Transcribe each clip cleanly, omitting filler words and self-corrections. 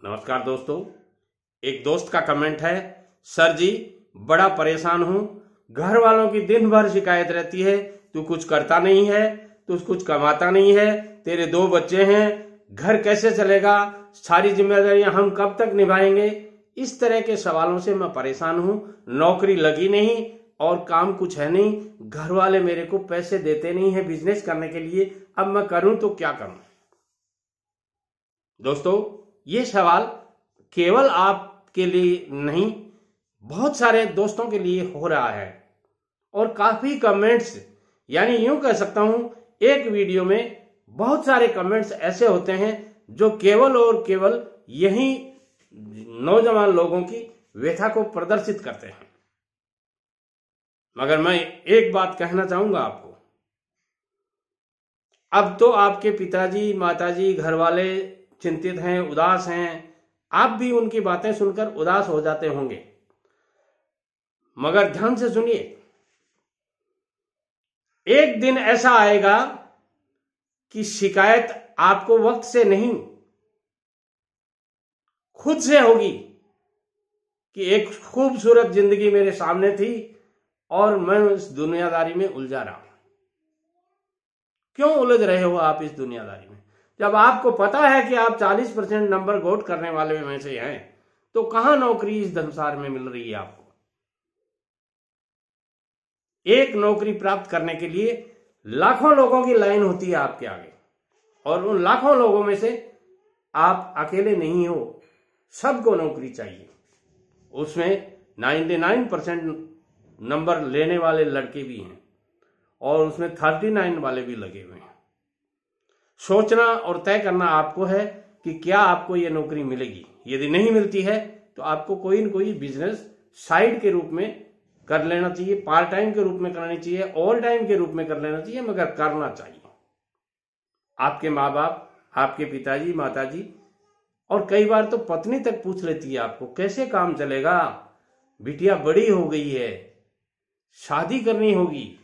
नमस्कार दोस्तों। एक दोस्त का कमेंट है, सर जी बड़ा परेशान हूं, घर वालों की दिन भर शिकायत रहती है, तू कुछ करता नहीं है, तू कुछ कमाता नहीं है, तेरे 2 बच्चे हैं, घर कैसे चलेगा, सारी जिम्मेदारियां हम कब तक निभाएंगे। इस तरह के सवालों से मैं परेशान हूं। नौकरी लगी नहीं और काम कुछ है नहीं, घर वाले मेरे को पैसे देते नहीं है बिजनेस करने के लिए, अब मैं करूं तो क्या करूं। दोस्तों, ये सवाल केवल आपके लिए नहीं, बहुत सारे दोस्तों के लिए हो रहा है और काफी कमेंट्स, यानी यूं कह सकता हूं एक वीडियो में बहुत सारे कमेंट्स ऐसे होते हैं जो केवल और केवल यही नौजवान लोगों की व्यथा को प्रदर्शित करते हैं। मगर मैं एक बात कहना चाहूंगा आपको, अब तो आपके पिताजी माताजी घर वाले चिंतित हैं, उदास हैं, आप भी उनकी बातें सुनकर उदास हो जाते होंगे। मगर ध्यान से सुनिए, एक दिन ऐसा आएगा कि शिकायत आपको वक्त से नहीं, खुद से होगी कि एक खूबसूरत जिंदगी मेरे सामने थी और मैं इस दुनियादारी में उलझा रहा हूं। क्यों उलझ रहे हो आप इस दुनियादारी में? जब आपको पता है कि आप 40% नंबर गोट करने वाले में से हैं, तो कहां नौकरी इस संसार में मिल रही है आपको? एक नौकरी प्राप्त करने के लिए लाखों लोगों की लाइन होती है आपके आगे, और उन लाखों लोगों में से आप अकेले नहीं हो, सबको नौकरी चाहिए। उसमें 99% नंबर लेने वाले लड़के भी हैं और उसमें 39 वाले भी लगे हुए हैं। सोचना और तय करना आपको है कि क्या आपको यह नौकरी मिलेगी। यदि नहीं मिलती है तो आपको कोई न कोई बिजनेस साइड के रूप में कर लेना चाहिए, पार्ट टाइम के रूप में करना चाहिए, ऑल टाइम के रूप में कर लेना चाहिए, मगर करना चाहिए। आपके माँ बाप, आपके पिताजी माताजी और कई बार तो पत्नी तक पूछ लेती है आपको, कैसे काम चलेगा, बिटिया बड़ी हो गई है, शादी करनी होगी।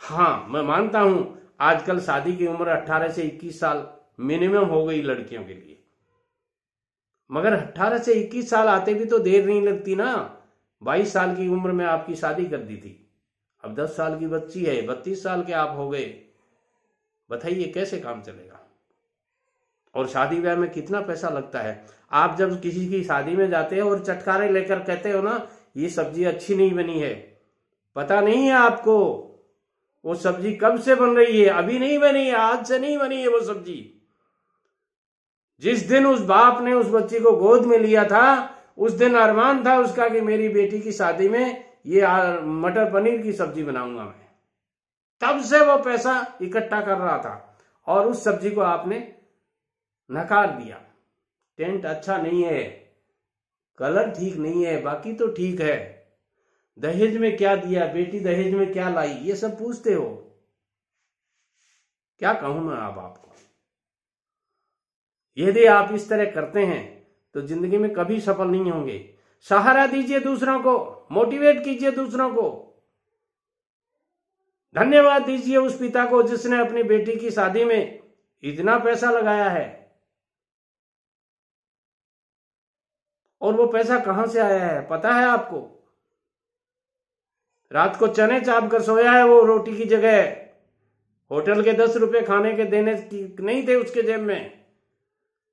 हाँ, मैं मानता हूं आजकल शादी की उम्र 18 से 21 साल मिनिमम हो गई लड़कियों के लिए, मगर 18 से 21 साल आते भी तो देर नहीं लगती ना। 22 साल की उम्र में आपकी शादी कर दी थी, अब 10 साल की बच्ची है, 32 साल के आप हो गए। बताइए कैसे काम चलेगा? और शादी ब्याह में कितना पैसा लगता है। आप जब किसी की शादी में जाते हो और चटकारे लेकर कहते हो ना, ये सब्जी अच्छी नहीं बनी है, पता नहीं है आपको वो सब्जी कब से बन रही है। अभी नहीं बनी है, आज से नहीं बनी है वो सब्जी। जिस दिन उस बाप ने उस बच्ची को गोद में लिया था, उस दिन अरमान था उसका कि मेरी बेटी की शादी में ये मटर पनीर की सब्जी बनाऊंगा मैं। तब से वो पैसा इकट्ठा कर रहा था और उस सब्जी को आपने नकार दिया। टेंट अच्छा नहीं है, कलर ठीक नहीं है, बाकी तो ठीक है, दहेज में क्या दिया, बेटी दहेज में क्या लाई, ये सब पूछते हो। क्या कहूं मैं अब आपको? यदि आप इस तरह करते हैं तो जिंदगी में कभी सफल नहीं होंगे। सहारा दीजिए दूसरों को, मोटिवेट कीजिए दूसरों को। धन्यवाद दीजिए उस पिता को जिसने अपनी बेटी की शादी में इतना पैसा लगाया है। और वो पैसा कहां से आया है पता है आपको? रात को चने चाप कर सोया है वो रोटी की जगह। होटल के 10 रुपए खाने के देने नहीं थे उसके जेब में,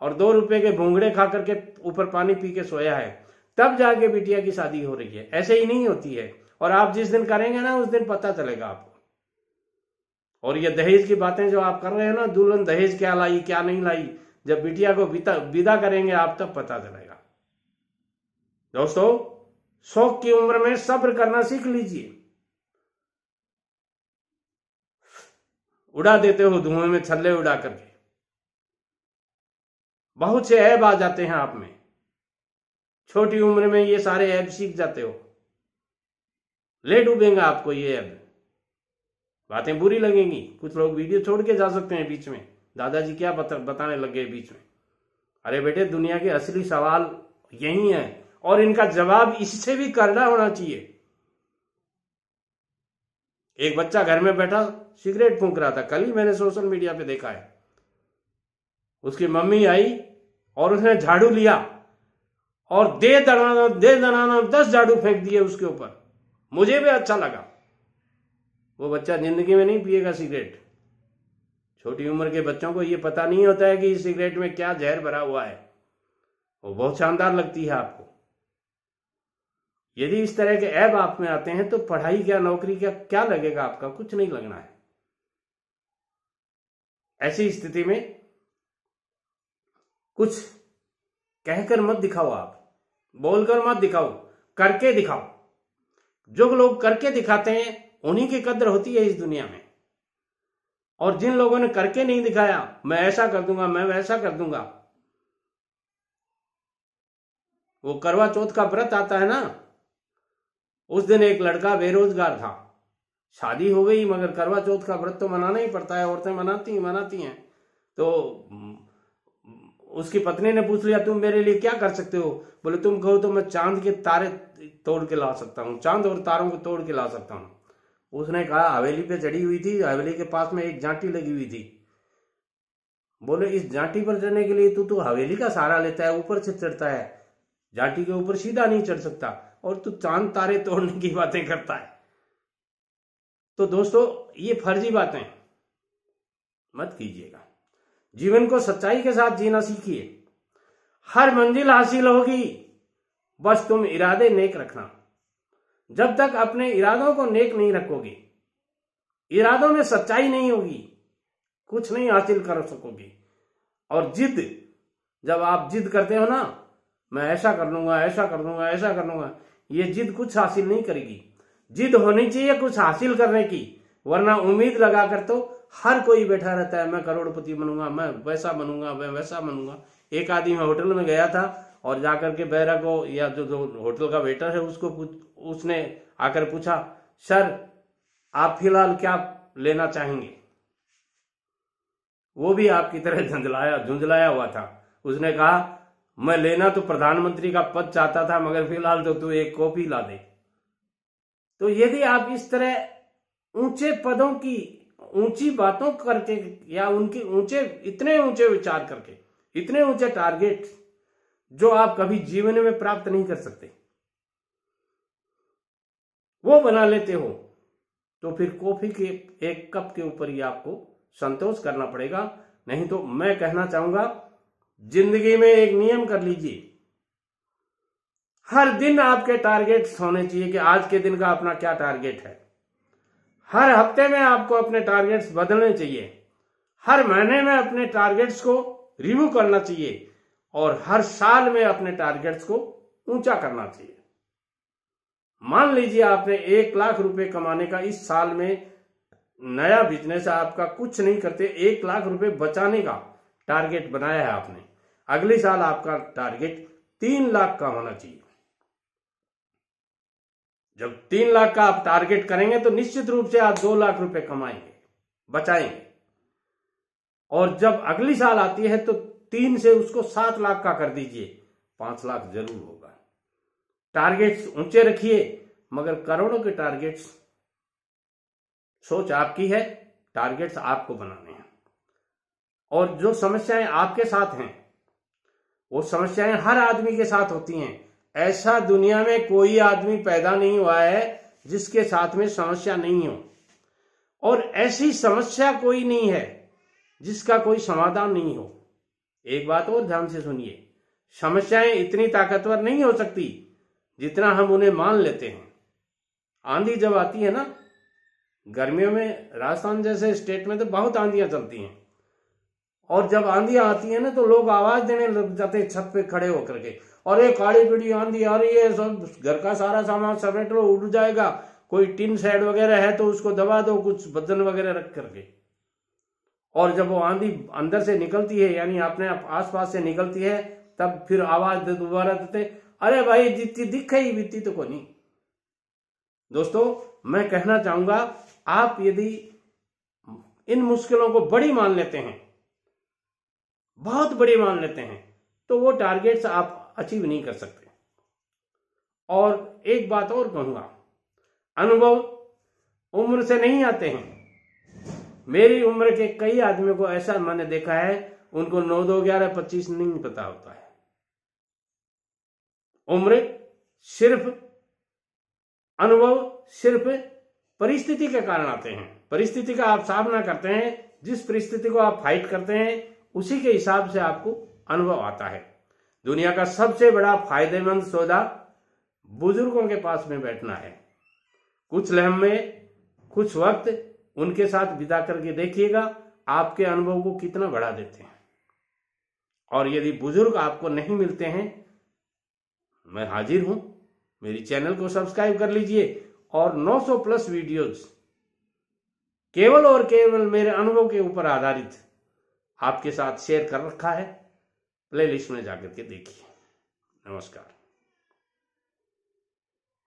और 2 रुपए के भोंगड़े खा करके ऊपर पानी पी के सोया है। तब जाके बिटिया की शादी हो रही है। ऐसे ही नहीं होती है। और आप जिस दिन करेंगे ना, उस दिन पता चलेगा आपको। और ये दहेज की बातें जो आप कर रहे हो ना, दुल्हन दहेज क्या लाई क्या नहीं लाई, जब बिटिया को विदा करेंगे आप, तब पता चलेगा। दोस्तों, शौक की उम्र में सब्र करना सीख लीजिए। उड़ा देते हो धुएं में छल्ले उड़ा करके, बहुत से ऐब आ जाते हैं आप में। छोटी उम्र में ये सारे ऐब सीख जाते हो, ले डूबेंगे आपको ये ऐब। बातें बुरी लगेंगी, कुछ लोग वीडियो छोड़ के जा सकते हैं बीच में, दादाजी क्या बताने लग गए बीच में। अरे बेटे, दुनिया के असली सवाल यही है और इनका जवाब इससे भी करना होना चाहिए। एक बच्चा घर में बैठा सिगरेट फूंक रहा था, कल ही मैंने सोशल मीडिया पे देखा है। उसकी मम्मी आई, और उसने झाड़ू लिया और दे दनाना 10 झाड़ू फेंक दिए उसके ऊपर। मुझे भी अच्छा लगा। वो बच्चा जिंदगी में नहीं पिएगा सिगरेट। छोटी उम्र के बच्चों को ये पता नहीं होता है कि इस सिगरेट में क्या जहर भरा हुआ है। वो बहुत शानदार लगती है आपको। यदि इस तरह के ऐप आप में आते हैं तो पढ़ाई क्या, नौकरी क्या लगेगा आपका? कुछ नहीं लगना है। ऐसी स्थिति में कुछ कहकर मत दिखाओ, आप बोलकर मत दिखाओ, करके दिखाओ। जो लोग करके दिखाते हैं उन्हीं की कद्र होती है इस दुनिया में। और जिन लोगों ने करके नहीं दिखाया, मैं ऐसा कर दूंगा, मैं वैसा कर दूंगा। वो करवा चौथ का व्रत आता है ना, उस दिन एक लड़का बेरोजगार था, शादी हो गई मगर करवा चौथ का व्रत तो मनाना ही पड़ता है, औरतें मनाती हैं। तो उसकी पत्नी ने पूछ लिया, तुम मेरे लिए क्या कर सकते हो? बोले, तुम कहो तो मैं चांद के तारे तोड़ के ला सकता हूँ, चांद और तारों को तोड़ के ला सकता हूँ। उसने कहा, हवेली पे चढ़ी हुई थी, हवेली के पास में एक जांटी लगी हुई थी। बोले, इस जांटी पर चढ़ने के लिए तू हवेली का सहारा लेता है, ऊपर से चढ़ता है, जांटी के ऊपर सीधा नहीं चढ़ सकता, और तू चांद तारे तोड़ने की बातें करता है। तो दोस्तों, ये फर्जी बातें मत कीजिएगा। जीवन को सच्चाई के साथ जीना सीखिए। हर मंजिल हासिल होगी, बस तुम इरादे नेक रखना। जब तक अपने इरादों को नेक नहीं रखोगे, इरादों में सच्चाई नहीं होगी, कुछ नहीं हासिल कर सकोगे। और जिद, जब आप जिद करते हो ना, मैं ऐसा कर लूंगा, ऐसा कर दूंगा, ऐसा कर लूंगा, ये जिद कुछ हासिल नहीं करेगी। जिद होनी चाहिए कुछ हासिल करने की, वरना उम्मीद लगाकर तो हर कोई बैठा रहता है, मैं करोड़पति बनूंगा, मैं वैसा बनूंगा, मैं वैसा बनूंगा। एक आदमी होटल में गया था और जाकर के बैरा को, या जो होटल का वेटर है उसने आकर पूछा, सर आप फिलहाल क्या लेना चाहेंगे? वो भी आपकी तरह झुंझलाया हुआ था। उसने कहा, मैं लेना तो प्रधानमंत्री का पद चाहता था, मगर फिलहाल तो तू एक कॉफी ला दे। तो यदि आप इस तरह ऊंचे पदों की ऊंची बातों करके, या उनके इतने ऊंचे विचार करके, इतने ऊंचे टारगेट जो आप कभी जीवन में प्राप्त नहीं कर सकते, वो बना लेते हो, तो फिर कॉफी के एक कप के ऊपर ही आपको संतोष करना पड़ेगा। नहीं तो मैं कहना चाहूंगा, जिंदगी में एक नियम कर लीजिए। हर दिन आपके टारगेट्स होने चाहिए कि आज के दिन का अपना क्या टारगेट है। हर हफ्ते में आपको अपने टारगेट्स बदलने चाहिए। हर महीने में अपने टारगेट्स को रिव्यू करना चाहिए, और हर साल में अपने टारगेट्स को ऊंचा करना चाहिए। मान लीजिए आपने 1 लाख रुपए कमाने का इस साल में नया बिजनेस आपका कुछ नहीं करते, 1 लाख रुपए बचाने का टारगेट बनाया है आपने। अगले साल आपका टारगेट 3 लाख का होना चाहिए। जब 3 लाख का आप टारगेट करेंगे तो निश्चित रूप से आप 2 लाख रुपए कमाएंगे, बचाएंगे। और जब अगली साल आती है तो 3 से उसको 7 लाख का कर दीजिए, 5 लाख जरूर होगा। टारगेट्स ऊंचे रखिए, मगर करोड़ों के टारगेट्स, सोच आपकी है, टारगेट्स आपको बनाने हैं। और जो समस्याएं आपके साथ हैं, वो समस्याएं हर आदमी के साथ होती हैं। ऐसा दुनिया में कोई आदमी पैदा नहीं हुआ है जिसके साथ में समस्या नहीं हो, और ऐसी समस्या कोई नहीं है जिसका कोई समाधान नहीं हो। एक बात और ध्यान से सुनिए, समस्याएं इतनी ताकतवर नहीं हो सकती जितना हम उन्हें मान लेते हैं। आंधी जब आती है ना, गर्मियों में राजस्थान जैसे स्टेट में तो बहुत आंधियां चलती हैं, और जब आंधियां आती है ना तो लोग आवाज देने लग जाते हैं छत पे खड़े होकर के, और एक काड़ी पीड़ी आंधी आ रही है, सब घर का सारा सामान समेट लो, उड़ जाएगा। कोई टिन शेड वगैरह है तो उसको दबा दो, कुछ वजन वगैरह रख करके। और जब वो आंधी अंदर से निकलती है, यानी अपने आसपास से निकलती है, तब फिर आवाज दोबारा देते, अरे भाई जितनी दिख ही बीती तो को नहीं। दोस्तों, मैं कहना चाहूंगा, आप यदि इन मुश्किलों को बड़ी मान लेते हैं, बहुत बड़ी मान लेते हैं, तो वो टारगेट्स आप अचीव नहीं कर सकते। और एक बात और कहूंगा, अनुभव उम्र से नहीं आते हैं। मेरी उम्र के कई आदमियों को ऐसा मैंने देखा है, उनको 9 2 11 25 नहीं पता होता है। उम्र सिर्फ अनुभव सिर्फ परिस्थिति के कारण आते हैं। परिस्थिति का आप सामना करते हैं, जिस परिस्थिति को आप फाइट करते हैं उसी के हिसाब से आपको अनुभव आता है। दुनिया का सबसे बड़ा फायदेमंद सौदा बुजुर्गों के पास में बैठना है। कुछ लम्हे कुछ वक्त उनके साथ बिता करके देखिएगा आपके अनुभव को कितना बढ़ा देते हैं। और यदि बुजुर्ग आपको नहीं मिलते हैं, मैं हाजिर हूं, मेरी चैनल को सब्सक्राइब कर लीजिए और 900 प्लस वीडियोस केवल और केवल मेरे अनुभव के ऊपर आधारित आपके साथ शेयर कर रखा है। प्लेलिस्ट में जाकर के देखिए। नमस्कार।